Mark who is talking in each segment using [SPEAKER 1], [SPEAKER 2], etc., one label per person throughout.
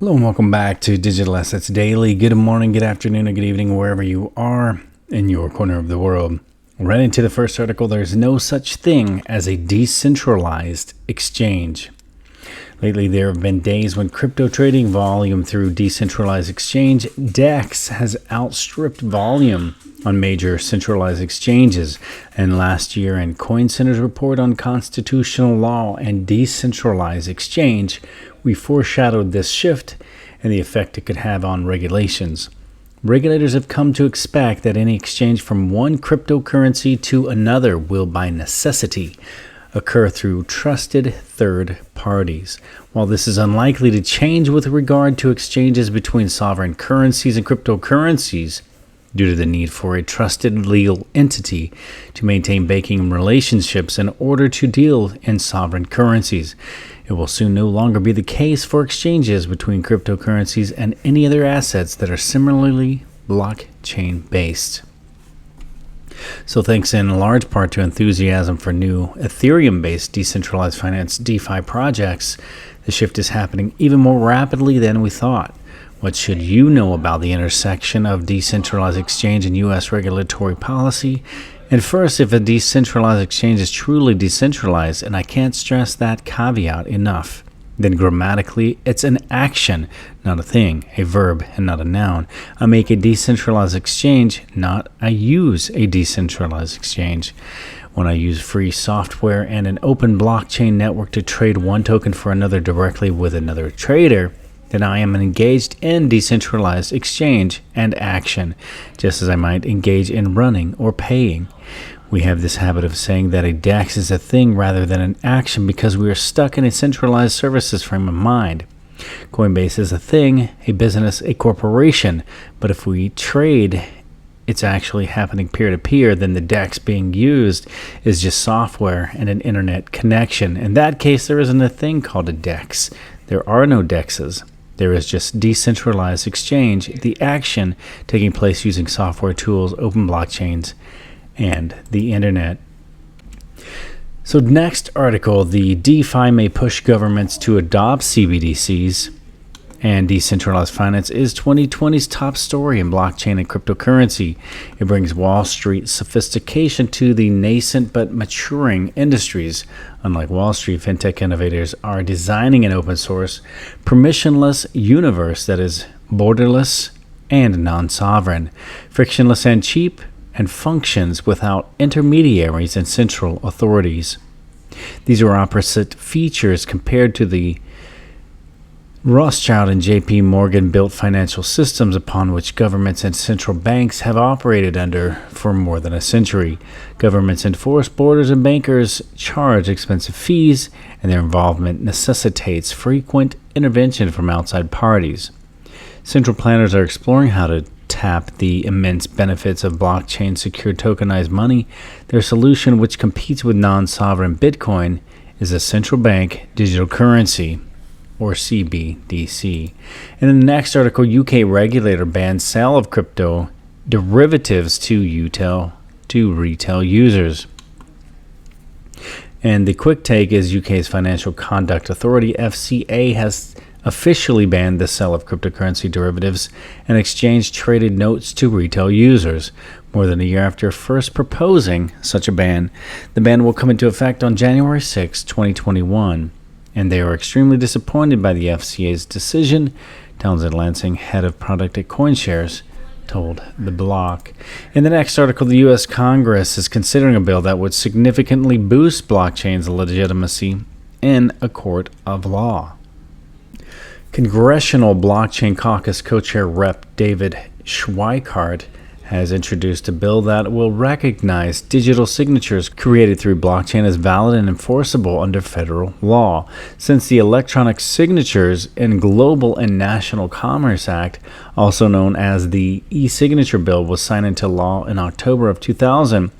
[SPEAKER 1] Hello and welcome back to Digital Assets Daily. Good morning, good afternoon, or good evening, wherever you are in your corner of the world. Right into the first article, there's no such thing as a decentralized exchange. Lately, there have been days when crypto trading volume through decentralized exchange DEX has outstripped volume on major centralized exchanges. And last year in CoinCenter's report on constitutional law and decentralized exchange, we foreshadowed this shift and the effect it could have on regulations. Regulators have come to expect that any exchange from one cryptocurrency to another will by necessity occur through trusted third parties. While this is unlikely to change with regard to exchanges between sovereign currencies and cryptocurrencies, due to the need for a trusted legal entity to maintain banking relationships in order to deal in sovereign currencies, it will soon no longer be the case for exchanges between cryptocurrencies and any other assets that are similarly blockchain-based. So thanks in large part to enthusiasm for new Ethereum-based decentralized finance DeFi projects, the shift is happening even more rapidly than we thought. What should you know about the intersection of decentralized exchange and U.S. regulatory policy? And first, if a decentralized exchange is truly decentralized, and I can't stress that caveat enough, then grammatically it's an action, not a thing, a verb and not a noun. I make a decentralized exchange, not I use a decentralized exchange. When I use free software and an open blockchain network to trade one token for another directly with another trader, then I am engaged in decentralized exchange and action, just as I might engage in running or paying. We have this habit of saying that a DEX is a thing rather than an action because we are stuck in a centralized services frame of mind. Coinbase is a thing, a business, a corporation, but if we trade, it's actually happening peer-to-peer, then the DEX being used is just software and an internet connection. In that case, there isn't a thing called a DEX. There are no DEXs. There is just decentralized exchange, the action taking place using software tools, open blockchains, and the internet. So next article, the DeFi may push governments to adopt CBDCs, and decentralized finance is 2020's top story in blockchain and cryptocurrency. It brings Wall Street sophistication to the nascent but maturing industries. Unlike Wall Street, fintech innovators are designing an open source, permissionless universe that is borderless and non-sovereign, frictionless and cheap, and functions without intermediaries and central authorities. These are opposite features compared to the Rothschild and J.P. Morgan built financial systems upon which governments and central banks have operated under for more than a century. Governments enforce borders and bankers charge expensive fees, and their involvement necessitates frequent intervention from outside parties. Central planners are exploring how to tap the immense benefits of blockchain secured tokenized money. Their solution, which competes with non-sovereign Bitcoin, is a central bank digital currency, or CBDC. And in the next article, UK regulator bans sale of crypto derivatives to retail users. And the quick take is UK's Financial Conduct Authority, FCA, has officially banned the sale of cryptocurrency derivatives and exchange-traded notes to retail users. More than a year after first proposing such a ban, the ban will come into effect on January 6, 2021. And they are extremely disappointed by the FCA's decision, Townsend Lansing, head of product at CoinShares, told The Block. In the next article, the U.S. Congress is considering a bill that would significantly boost blockchain's legitimacy in a court of law. Congressional Blockchain Caucus co-chair Rep. David Schweikart has introduced a bill that will recognize digital signatures created through blockchain as valid and enforceable under federal law. Since the Electronic Signatures in Global and National Commerce Act, also known as the e-signature bill, was signed into law in October of 2000,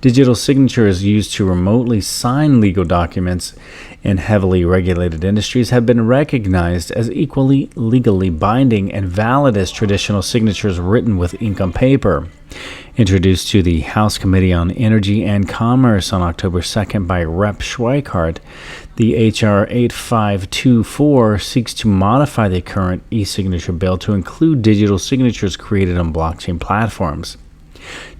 [SPEAKER 1] Digital signature is used to remotely sign legal documents in heavily regulated industries have been recognized as equally legally binding and valid as traditional signatures written with ink on paper. Introduced to the House Committee on Energy and Commerce on October 2nd by Rep. Schweikart, the H.R. 8524 seeks to modify the current e-signature bill to include digital signatures created on blockchain platforms.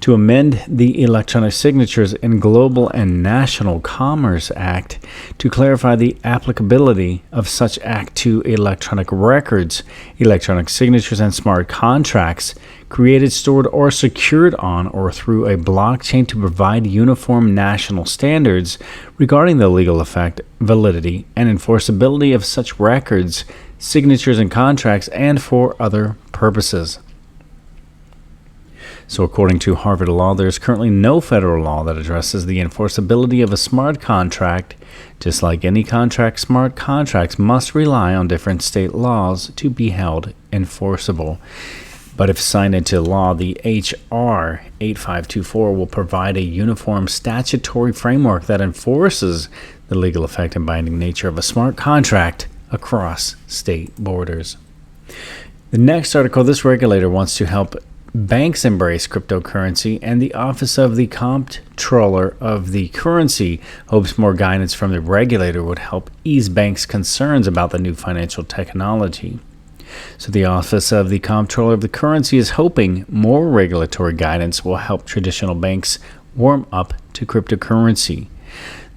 [SPEAKER 1] To amend the Electronic Signatures in Global and National Commerce Act to clarify the applicability of such act to electronic records, electronic signatures, and smart contracts created, stored, or secured on or through a blockchain to provide uniform national standards regarding the legal effect, validity, and enforceability of such records, signatures, and contracts, and for other purposes. So according to Harvard Law, there is currently no federal law that addresses the enforceability of a smart contract. Just like any contract, smart contracts must rely on different state laws to be held enforceable. But if signed into law, the H.R. 8524 will provide a uniform statutory framework that enforces the legal effect and binding nature of a smart contract across state borders. The next article, this regulator wants to help banks embrace cryptocurrency, and the Office of the Comptroller of the Currency hopes more guidance from the regulator would help ease banks' concerns about the new financial technology. So the Office of the Comptroller of the Currency is hoping more regulatory guidance will help traditional banks warm up to cryptocurrency.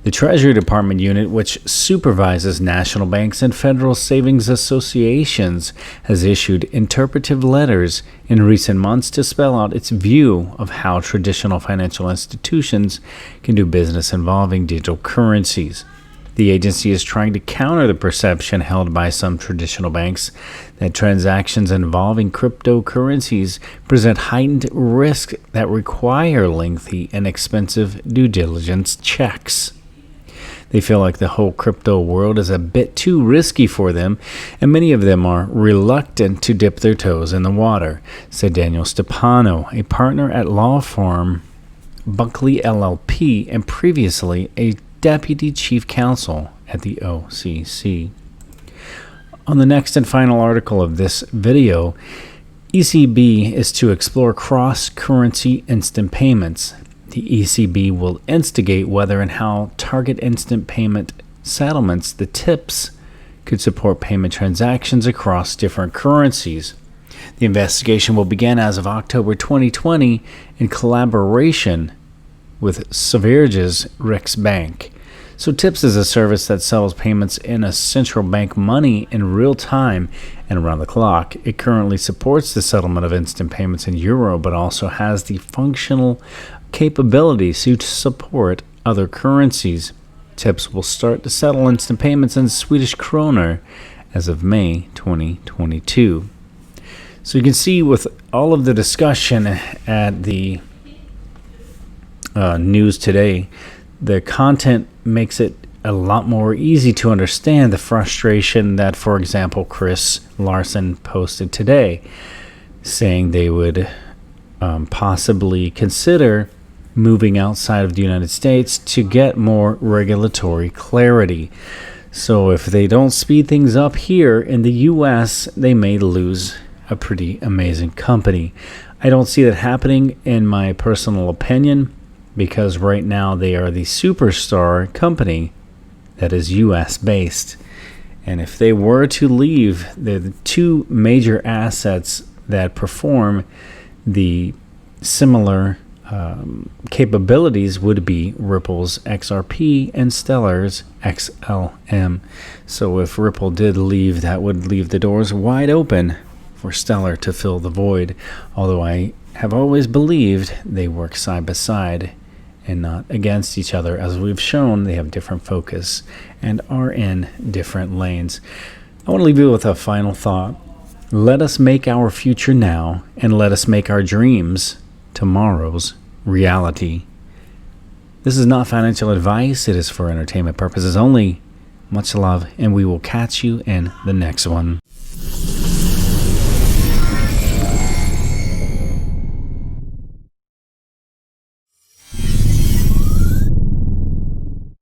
[SPEAKER 1] The Treasury Department unit, which supervises national banks and federal savings associations, has issued interpretive letters in recent months to spell out its view of how traditional financial institutions can do business involving digital currencies. The agency is trying to counter the perception held by some traditional banks that transactions involving cryptocurrencies present heightened risks that require lengthy and expensive due diligence checks. They feel like the whole crypto world is a bit too risky for them, and many of them are reluctant to dip their toes in the water, said Daniel Stepano, a partner at law firm Buckley LLP and previously a deputy chief counsel at the OCC. On the next and final article of this video, ECB is to explore cross-currency instant payments. The ECB will instigate whether and how target instant payment settlements, the TIPS, could support payment transactions across different currencies. The investigation will begin as of October 2020 in collaboration with Sveriges Riksbank. So TIPS is a service that sells payments in a central bank money in real time and around the clock. It currently supports the settlement of instant payments in euro, but also has the functional capabilities to support other currencies. TIPS will start to settle instant payments in Swedish kroner as of May 2022. So you can see with all of the discussion at the news today, the content makes it a lot more easy to understand the frustration that, for example, Chris Larsen posted today, saying they would possibly consider moving outside of the United States to get more regulatory clarity. So if they don't speed things up here in the US, they may lose a pretty amazing company. I don't see that happening in my personal opinion, because right now they are the superstar company that is US based. And if they were to leave, the two major assets that perform the similar capabilities would be Ripple's XRP and Stellar's XLM. So if Ripple did leave, that would leave the doors wide open for Stellar to fill the void, although I have always believed they work side by side and not against each other. As we've shown, they have different focus and are in different lanes. I want to leave you with a final thought. Let us make our future now, and let us make our dreams tomorrow's reality. This is not financial advice. It is for entertainment purposes only. Much love, and we will catch you in the next one.